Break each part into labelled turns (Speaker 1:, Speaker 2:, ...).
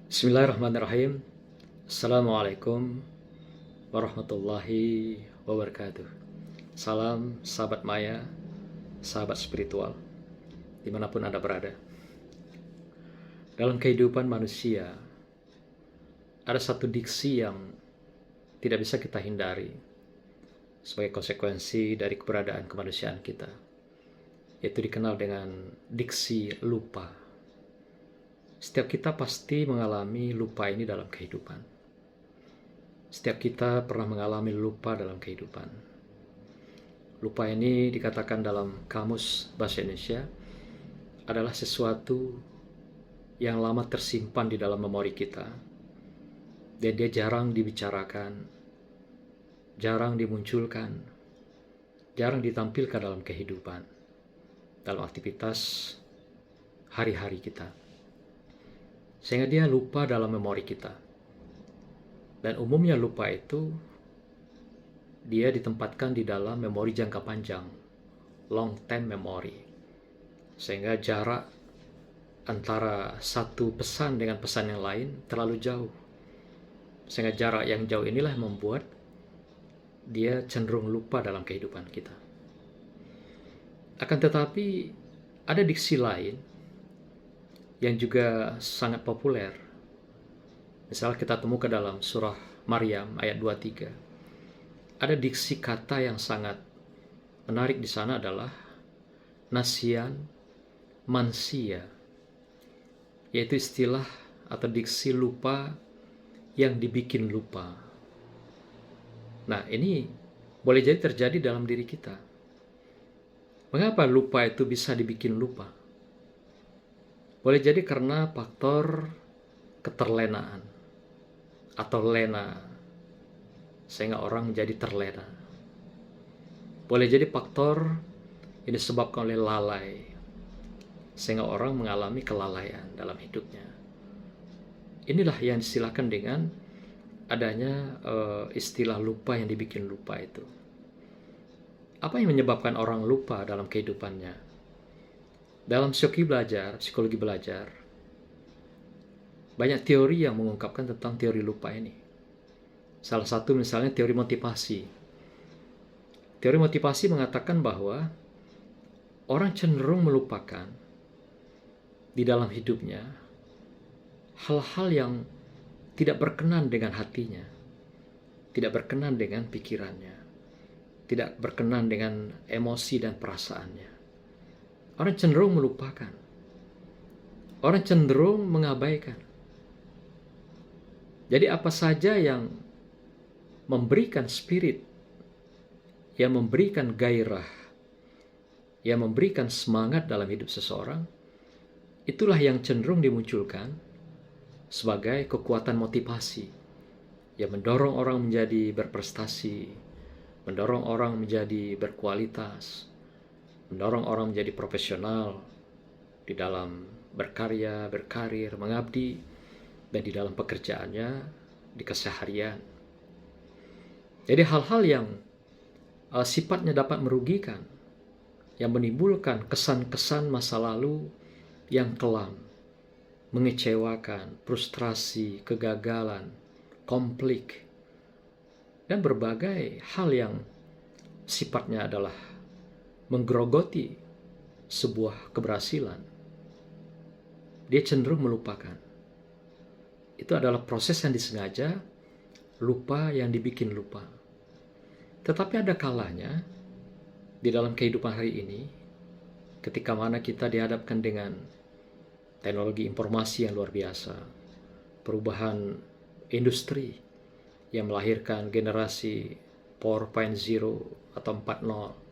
Speaker 1: Bismillahirrahmanirrahim. Assalamualaikum warahmatullahi wabarakatuh. Salam sahabat maya, sahabat spiritual, dimanapun Anda berada. Dalam kehidupan manusia, ada satu diksi yang tidak bisa kita hindari sebagai konsekuensi dari keberadaan kemanusiaan kita, yaitu dikenal dengan diksi lupa. Setiap kita pasti mengalami lupa ini dalam kehidupan. Setiap kita pernah mengalami lupa dalam kehidupan. Lupa ini dikatakan dalam Kamus Bahasa Indonesia adalah sesuatu yang lama tersimpan di dalam memori kita, dan dia jarang dibicarakan, jarang dimunculkan, jarang ditampilkan dalam kehidupan, dalam aktivitas hari-hari kita. Sehingga dia lupa dalam memori kita. Dan umumnya lupa itu dia ditempatkan di dalam memori jangka panjang, long term memory. Sehingga jarak antara satu pesan dengan pesan yang lain terlalu jauh. Sehingga jarak yang jauh inilah membuat dia cenderung lupa dalam kehidupan kita. Akan tetapi ada diksi lain yang juga sangat populer. Misal kita temukan dalam surah Maryam ayat 23. Ada diksi kata yang sangat menarik di sana adalah nasian mansia, yaitu istilah atau diksi lupa yang dibikin lupa. Nah, ini boleh jadi terjadi dalam diri kita. Mengapa lupa itu bisa dibikin lupa? Boleh jadi karena faktor keterlenaan atau lena, sehingga orang jadi terlena. Boleh jadi faktor yang disebabkan oleh lalai, sehingga orang mengalami kelalaian dalam hidupnya. Inilah yang disilakan dengan adanya istilah lupa yang dibikin lupa itu. Apa yang menyebabkan orang lupa dalam kehidupannya? Dalam psikologi belajar, banyak teori yang mengungkapkan tentang teori lupa ini. Salah satu misalnya teori motivasi. Teori motivasi mengatakan bahwa orang cenderung melupakan di dalam hidupnya hal-hal yang tidak berkenan dengan hatinya, tidak berkenan dengan pikirannya, tidak berkenan dengan emosi dan perasaannya. Orang cenderung melupakan. Orang cenderung mengabaikan. Jadi apa saja yang memberikan spirit, yang memberikan gairah, yang memberikan semangat dalam hidup seseorang, itulah yang cenderung dimunculkan sebagai kekuatan motivasi yang mendorong orang menjadi berprestasi, mendorong orang menjadi berkualitas, mendorong orang menjadi profesional di dalam berkarya, berkarir, mengabdi, dan di dalam pekerjaannya, di keseharian. Jadi hal-hal yang sifatnya dapat merugikan, yang menimbulkan kesan-kesan masa lalu yang kelam, mengecewakan, frustrasi, kegagalan, konflik, dan berbagai hal yang sifatnya adalah menggerogoti sebuah keberhasilan, dia cenderung melupakan. Itu adalah proses yang disengaja, lupa yang dibikin lupa. Tetapi ada kalanya di dalam kehidupan hari ini, ketika mana kita dihadapkan dengan teknologi informasi yang luar biasa, perubahan industri yang melahirkan generasi 4.0 atau 4.0,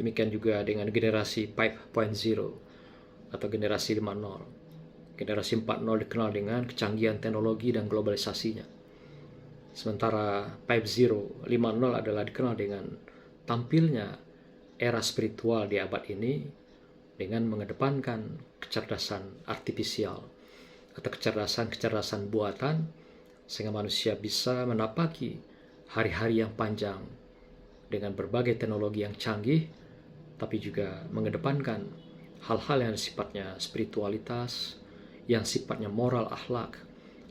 Speaker 1: demikian juga dengan generasi 5.0 atau generasi 5.0. Generasi 4.0 dikenal dengan kecanggihan teknologi dan globalisasinya. Sementara 5.0 adalah dikenal dengan tampilnya era spiritual di abad ini dengan mengedepankan kecerdasan artifisial atau kecerdasan buatan, sehingga manusia bisa menapaki hari-hari yang panjang dengan berbagai teknologi yang canggih, tapi juga mengedepankan hal-hal yang sifatnya spiritualitas, yang sifatnya moral akhlak,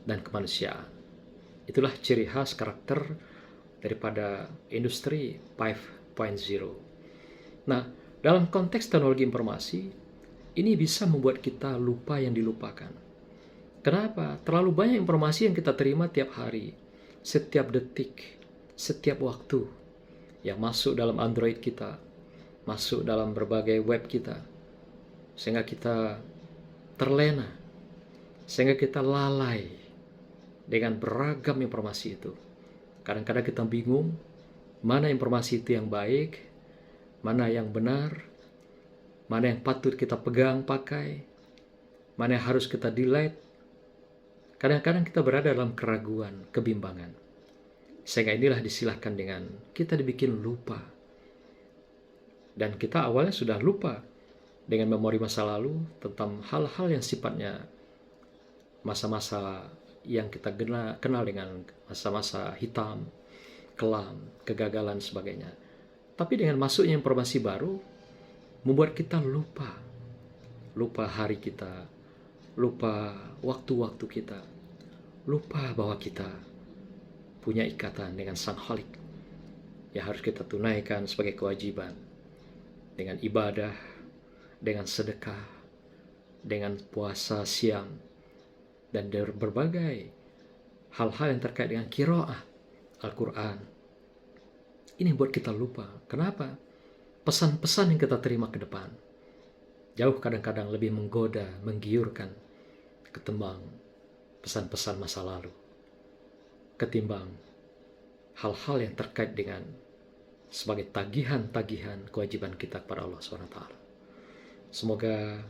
Speaker 1: dan kemanusiaan. Itulah ciri khas karakter daripada industri 5.0. Nah, dalam konteks teknologi informasi, ini bisa membuat kita lupa yang dilupakan. Kenapa? Terlalu banyak informasi yang kita terima tiap hari, setiap detik, setiap waktu, yang masuk dalam Android kita, masuk dalam berbagai web kita, sehingga kita terlena, sehingga kita lalai dengan beragam informasi itu. Kadang-kadang kita bingung, mana informasi itu yang baik, mana yang benar, mana yang patut kita pegang pakai, mana yang harus kita delete. Kadang-kadang kita berada dalam keraguan, kebimbangan. Sehingga inilah disilahkan dengan kita dibikin lupa. Dan kita awalnya sudah lupa dengan memori masa lalu tentang hal-hal yang sifatnya masa-masa yang kita kenal dengan masa-masa hitam, kelam, kegagalan, sebagainya. Tapi dengan masuknya informasi baru, membuat kita lupa. Lupa hari kita, lupa waktu-waktu kita, lupa bahwa kita punya ikatan dengan Sang Khalik yang harus kita tunaikan sebagai kewajiban dengan ibadah, dengan sedekah, dengan puasa siang, dan berbagai hal-hal yang terkait dengan qiraah Al-Quran. Ini buat kita lupa. Kenapa? Pesan-pesan yang kita terima ke depan jauh kadang-kadang lebih menggoda, menggiurkan ketimbang pesan-pesan masa lalu, ketimbang hal-hal yang terkait dengan sebagai tagihan-tagihan kewajiban kita kepada Allah SWT. Semoga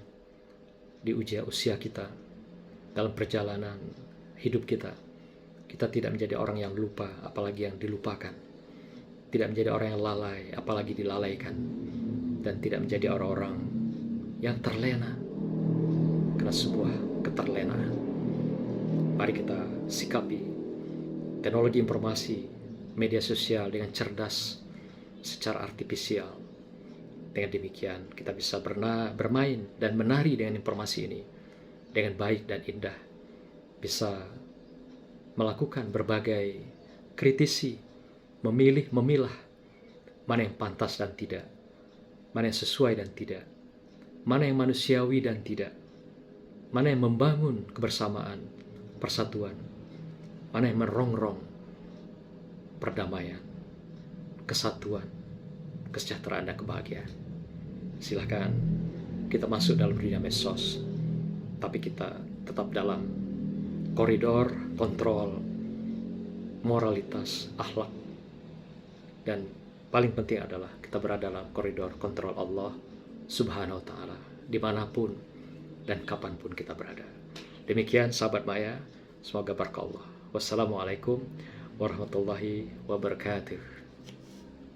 Speaker 1: di usia kita, dalam perjalanan hidup kita, kita tidak menjadi orang yang lupa, apalagi yang dilupakan. Tidak menjadi orang yang lalai, apalagi dilalaikan. Dan tidak menjadi orang-orang yang terlena karena sebuah keterlenaan. Mari kita sikapi teknologi informasi, media sosial dengan cerdas, secara artifisial. Dengan demikian kita bisa bermain dan menari dengan informasi ini dengan baik dan indah. Bisa melakukan berbagai kritisi, memilah mana yang pantas dan tidak, mana yang sesuai dan tidak, mana yang manusiawi dan tidak, mana yang membangun kebersamaan, persatuan, mana yang merongrong perdamaian, kesatuan, kesejahteraan, dan kebahagiaan. Silahkan kita masuk dalam dunia medsos, tapi kita tetap dalam koridor kontrol moralitas, akhlak, dan paling penting adalah kita berada dalam koridor kontrol Allah Subhanahu wa Ta'ala, dimanapun dan kapanpun kita berada. Demikian sahabat Maya, semoga berkah Allah. Wassalamualaikum warahmatullahi wabarakatuh.